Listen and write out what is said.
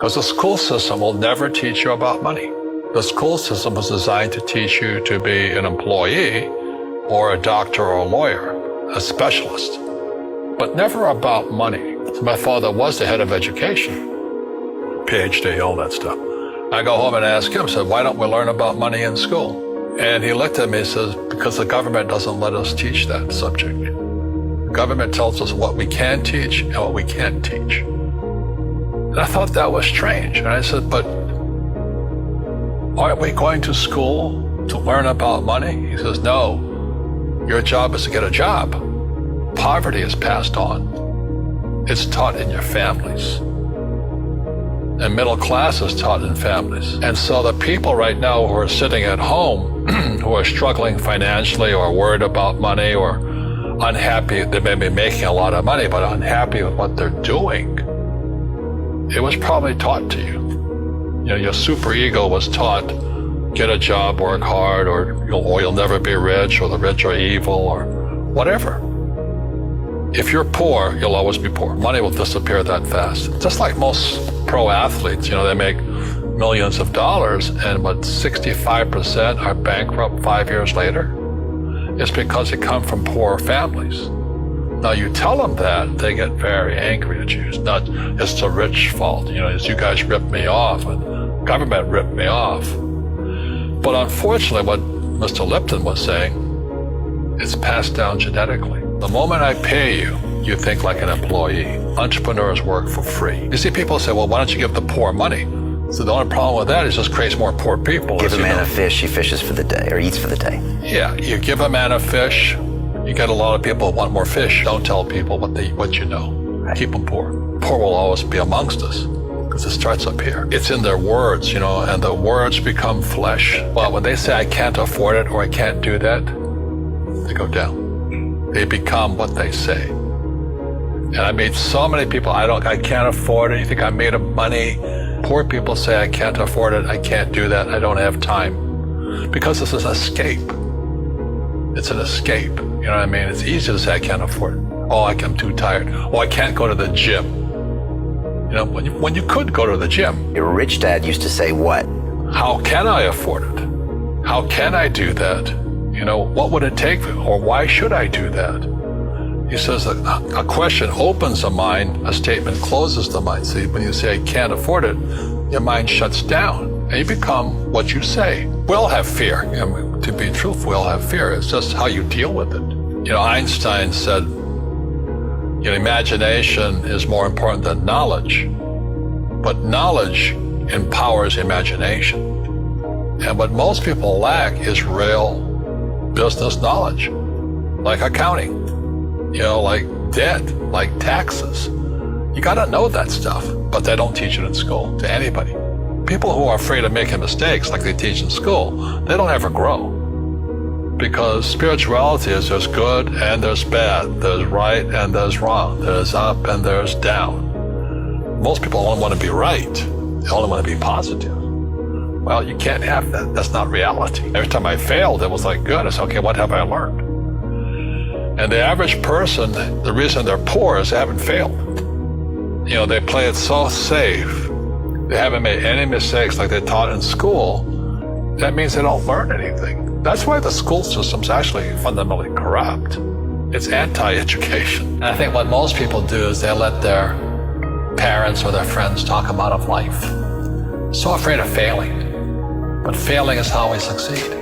Because the school system will never teach you about money. The school system was designed to teach you to be an employee or a doctor or a lawyer, a specialist, but never about money. So my father was the head of education, PhD, all that stuff. I go home and ask him, I said, why don't we learn about money in school? And he looked at me and says, because the government doesn't let us teach that subject. The government tells us what we can teach and what we can't teach. And I thought that was strange. And I said, but aren't we going to school to learn about money? He says, no, your job is to get a job. Poverty is passed on. It's taught in your families. And middle class is taught in families. And so the people right now who are sitting at home, who are struggling financially or worried about money or unhappy, they may be making a lot of money, but unhappy with what they're doing, it was probably taught to you. You know, your superego was taught, get a job, work hard, or you'll never be rich, or the rich are evil, or whatever. If you're poor, you'll always be poor. Money will disappear that fast. Just like most pro athletes, they make millions of dollars, and but 65% are bankrupt 5 years later. It's because they come from poor families. Now you tell them that, they get very angry at you. It's the rich fault. As you guys ripped me off, and government ripped me off. But unfortunately, what Mr. Lipton was saying, it's passed down genetically. The moment I pay you, you think like an employee. Entrepreneurs work for free. You see, people say, well, why don't you give the poor money? So the only problem with that is it just creates more poor people. Give a man a fish, he fishes for the day, or eats for the day. Yeah, you give a man a fish, you get a lot of people who want more fish. Don't tell people what you know. Right. Keep them poor. Poor will always be amongst us, because it starts up here. It's in their words, and the words become flesh. Well, when they say I can't afford it or I can't do that, they go down. They become what they say. And I meet so many people, I can't afford it. You think I'm made of money? Poor people say I can't afford it, I can't do that, I don't have time. Because this is an escape. It's an escape. You know what I mean? It's easy to say I can't afford it. Oh, I'm too tired. Oh, I can't go to the gym. When you could go to the gym. Your rich dad used to say what? How can I afford it? How can I do that? What would it take? Or why should I do that? He says that a question opens the mind, a statement closes the mind. See, when you say I can't afford it, your mind shuts down and you become what you say. We all have fear. To be truthful, we all have fear. It's just how you deal with it. Einstein said, imagination is more important than knowledge, but knowledge empowers imagination. And what most people lack is real business knowledge, like accounting, like debt, like taxes. You gotta know that stuff, but they don't teach it in school to anybody. People who are afraid of making mistakes like they teach in school, they don't ever grow. Because spirituality is there's good and there's bad, there's right and there's wrong, there's up and there's down. Most people only want to be right. They only want to be positive. Well, you can't have that. That's not reality. Every time I failed, it was like, good. I said, okay, what have I learned? And the average person, the reason they're poor is they haven't failed. They play it so safe. They haven't made any mistakes like they taught in school. That means they don't learn anything. That's why the school system's actually fundamentally corrupt. It's anti-education. And I think what most people do is they let their parents or their friends talk them out of life. So afraid of failing. But failing is how we succeed.